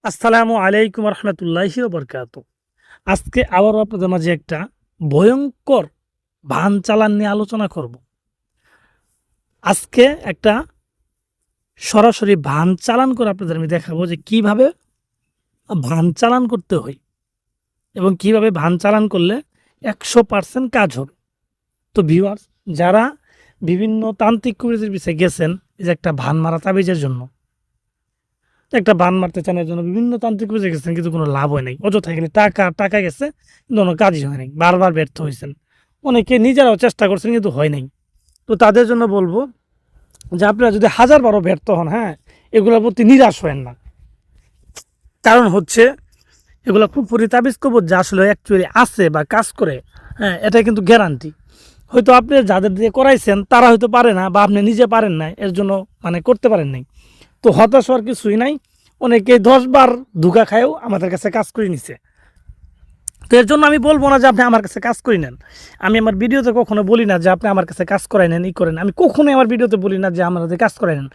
আসসালামু আলাইকুম রহমতুল্লাহি বরকাত। আজকে আবারও আপনাদের মাঝে একটা ভয়ঙ্কর ভান চালান নিয়ে আলোচনা করব। আজকে একটা সরাসরি ভান চালান করে আপনাদের আমি দেখাবো যে কিভাবে ভান চালান করতে হয় এবং কিভাবে ভান চালান করলে 100% কাজ হবে। তো ভিউয়ার্স, যারা বিভিন্ন তান্ত্রিক কবিরাজের পিছিয়ে গেছেন এই যে একটা ভান মারা তাবিজের জন্য, একটা বান মারতে চান, এর জন্য বিভিন্ন তান্ত্রিক বুঝে গেছেন, কিন্তু কোনো লাভ হয় নাই, অযথা এখানে টাকা গেছে, কিন্তু কোনো কাজই হয় নাই, বারবার ব্যর্থ হয়েছেন। অনেকে নিজেরাও চেষ্টা করছেন কিন্তু হয় নাই। তো তাদের জন্য বলবো যে আপনারা যদি 1000 বারও ব্যর্থ হন, হ্যাঁ, এগুলোর প্রতি নিরাশ হবেন না। কারণ হচ্ছে এগুলো কুফরি তাবিজ কবর যা আসলে অ্যাকচুয়ালি আছে বা কাজ করে, হ্যাঁ, এটা কিন্তু গ্যারান্টি। হয়তো আপনি যাদের দিয়ে করাইছেন তারা হয়তো পারে না, বা আপনি নিজে পারেন না, এর জন্য করতে পারেন নাই। তো হতাশ হওয়ার কিছুই নাই। অনেকে 10 বার ধোঁকা খায়ও আমাদের কাছে কাজ করে নিছে। তো এর জন্য আমি বলবো না যে আপনি আমার কাছে কাজ করে নেন। আমি আমার ভিডিওতে কখনো বলি না যে আপনি আমার কাছে কাজ করাই নেন, করেন। আমি কখনোই আমার ভিডিওতে বলি না যে আমাদের কাজ করাই নেন।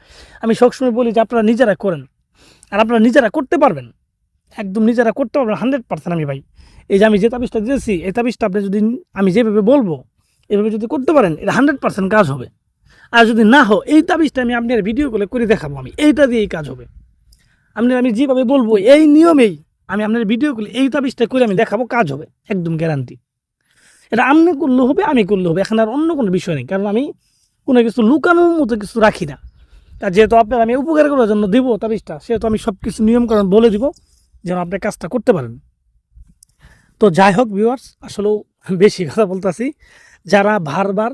আমি সবসময় বলি যে আপনারা নিজেরা করেন, আর আপনারা নিজেরা করতে পারবেন, একদম নিজেরা করতে পারবেন 100%। আমি ভাই, এই যে আমি যে তাবিজটা দিয়েছি, এই তাবিজটা আপনি যদি আমি যেভাবে বলবো এভাবে যদি করতে পারেন, এটা 100% কাজ হবে। আর যদি না হয়, এই তাবিজটা আমি আপনার ভিডিও করে দেখাবো, আমি এইটা দিয়েই কাজ হবে। আমি যেভাবে বলবো এই নিয়মেই আমি আপনার ভিডিও করলে এই তাবিজটা করে আমি দেখাবো, কাজ হবে, একদম গ্যারান্টি। এটা আপনি করলে হবে, আমি করলে হবে, এখানে আর অন্য কোনো বিষয় নেই। কারণ আমি কোনো কিছু লুকানোর মতো কিছু রাখি না। আর যেহেতু আপনার আমি উপকার করার জন্য দিব তাবিজটা, সেহেতু আমি সব কিছু নিয়মকানুন বলে দিব যেন আপনি কাজটা করতে পারেন। তো যাই হোক ভিউয়ার্স, আসলেও বেশি কথা বলতেছি। যারা বারবার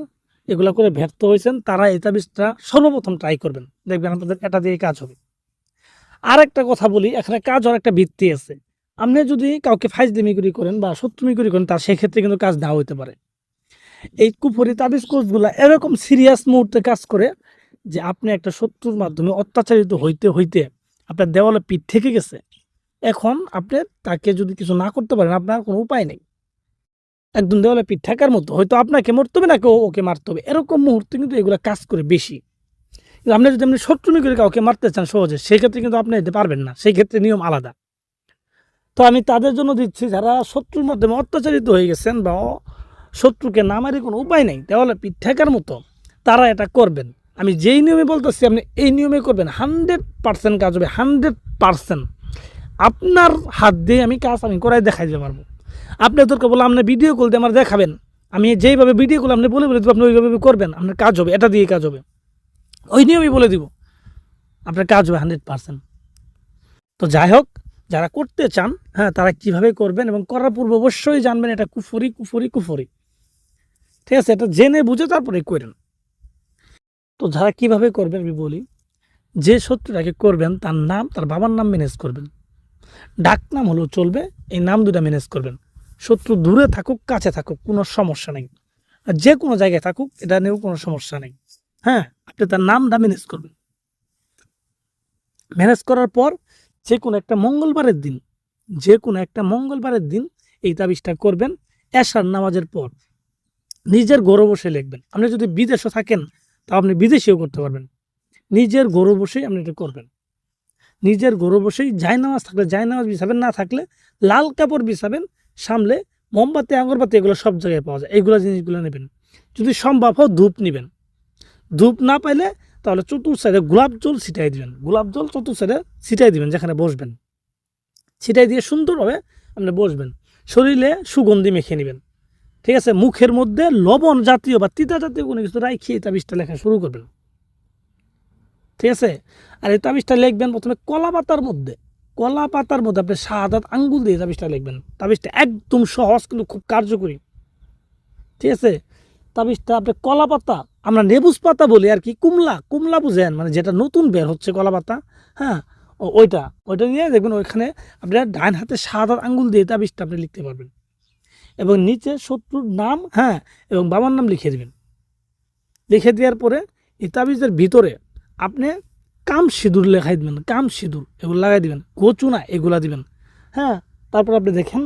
এগুলো করে ব্যর্থ হয়েছেন তারা এই তাবিজটা সর্বপ্রথম ট্রাই করবেন, দেখবেন আপনাদের এটা দিয়ে কাজ হবে। আর একটা কথা বলি, এখানে কাজ হওয়ার একটা ভিত্তি আছে। আপনি যদি কাউকে ফাইজলামি করেন বা শত্রুমি করেন, তার সেক্ষেত্রে কিন্তু কাজ নাও হতে পারে। এই কুফরি তাবিজ কোর্সগুলো এরকম সিরিয়াস মুহূর্তে কাজ করে যে আপনি একটা শত্রুর মাধ্যমে অত্যাচারিত হইতে হইতে আপনার দেওয়ালে পিঠ থেকে গেছে। এখন আপনি তাকে যদি কিছু না করতে পারেন, আপনার কোনো উপায় নেই। একদম দেওয়ালে পিঠ থাকার মতো, হয়তো আপনাকে মরতে হবে, না কেউ ওকে মারতে হবে, এরকম মুহূর্তে কিন্তু এগুলো কাজ করে বেশি। আপনি যদি আপনি শত্রুমি করে কাউকে মারতে চান সহজে, সেই ক্ষেত্রে কিন্তু আপনি যেতে পারবেন না, সেই ক্ষেত্রে নিয়ম আলাদা। তো আমি তাদের জন্য দিচ্ছি যারা শত্রুর মাধ্যমে অত্যাচারিত হয়ে গেছেন, বা শত্রুকে না মারি কোনো উপায় নেই, দেওয়ালে পিঠ ঠেকার মতো, তারা এটা করবেন। আমি যেই নিয়মে বলতেছি আপনি এই নিয়মে করবেন, 100% কাজ হবে, 100%। আপনার হাত দিয়ে আমি কাজ করাই দেখাই দিতে পারবো। আপনি তোরকে বলে আপনি ভিডিও কল দিয়ে আমার দেখাবেন, আমি যেইভাবে ভিডিও কল আপনি বলে দেবো, আপনি ওইভাবে করবেন, আপনার কাজ হবে, এটা দিয়ে কাজ হবে, ওই নিয়মই বলে দিব, আপনার কাজ হবে 100%। তো যাই হোক, যারা করতে চান, হ্যাঁ, তারা কিভাবে করবেন এবং করার পূর্বে অবশ্যই জানবেন এটা কুফরি কুফরি কুফরি, ঠিক আছে? এটা জেনে বুঝে তারপরে করেন। তো যারা কিভাবে করবেন আমি বলি, যে শত্রুটাকে করবেন তার নাম, তার বাবার নাম ম্যানেজ করবেন। ডাক নাম হলেও চলবে, এই নাম দুটা ম্যানেজ করবেন। শত্রু দূরে থাকুক কাছে থাকুক কোনো সমস্যা নেই, আর যে কোনো জায়গায় থাকুক এটা নিয়েও কোনো সমস্যা নেই। হ্যাঁ, আপনি তার নামটা ম্যানেজ করবেন। ম্যানেজ করার পর যে কোনো একটা মঙ্গলবারের দিন, যে কোনো একটা মঙ্গলবারের দিন এই তাবিজটা করবেন। এশার নামাজের পর নিজের ঘরে বসে লিখবেন। আপনি যদি বিদেশে থাকেন তা আপনি বিদেশেও করতে পারবেন। নিজের ঘরে বসেই আপনি এটা করবেন। নিজের ঘরে বসেই জায়নামাজ থাকলে জায়নামাজ বিছাবেন, না থাকলে লাল কাপড় বিছাবেন, সামলে মোমবাতি আগরবাতি এগুলো সব জায়গায় পাওয়া যায়, এইগুলো জিনিসগুলো নেবেন। যদি সম্ভব হয় ধূপ নেবেন, ধূপ না পাইলে তাহলে চতুর সাইডে গোলাপ জল ছিটাই দিবেন, গোলাপ জল চতুর সাইডে ছিটাই দিবেন, যেখানে বসবেন ছিটাই দিয়ে সুন্দরভাবে আপনি বসবেন। শরীরে সুগন্ধি মেখে নেবেন, ঠিক আছে? মুখের মধ্যে লবণ জাতীয় বা তিতা জাতীয় কোনো কিছু রাখিয়ে এই তাবিজটা লেখা শুরু করবেন, ঠিক আছে? আর এই তাবিজটা লিখবেন প্রথমে কলা পাতার মধ্যে, কলা পাতার মধ্যে আপনি শাহাদাত আঙ্গুল দিয়ে তাবিজটা লিখবেন। তাবিজটা একদম সহজ কিন্তু খুব কার্যকরী, ঠিক আছে? তাবিজটা আপনি কলা পাতা, আমরা নেবুজ পাতা বলি আর কি, কুমলা কুমলা বুঝেন, যেটা নতুন বের হচ্ছে কলা পাতা, হ্যাঁ, ওইটা ওইটা নিয়ে দেখবেন ওইখানে আপনার ডান হাতে শাহাদাত আঙ্গুল দিয়ে তাবিজটা আপনি লিখতে পারবেন। এবং নিচে শত্রুর নাম, হ্যাঁ, এবং বাবার নাম লিখে দেবেন। লিখে দেওয়ার পরে এই তাবিজের ভিতরে আপনি কাম সিঁদুর লেখাই দেবেন, কাম সিঁদুর এগুলো লাগাই দিবেন, গোচুনা এগুলা দিবেন, হ্যাঁ। তারপর আপনি দেখেন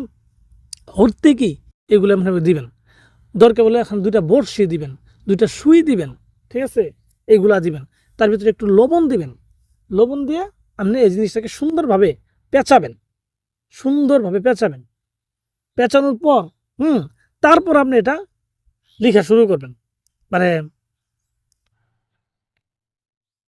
হরতে কি এগুলো আপনি দিবেন। দরকার বলে এখন 2টা বড়শি দিবেন, 2টা সুই দিবেন, ঠিক আছে? এগুলা দিবেন। তার ভিতরে একটু লবণ দিবেন। লবণ দিয়ে আপনি এই জিনিসটাকে সুন্দরভাবে পেঁচাবেন, সুন্দরভাবে পেঁচাবেন। পেঁচানোর পর তারপর আপনি এটা লেখা শুরু করবেন। মানে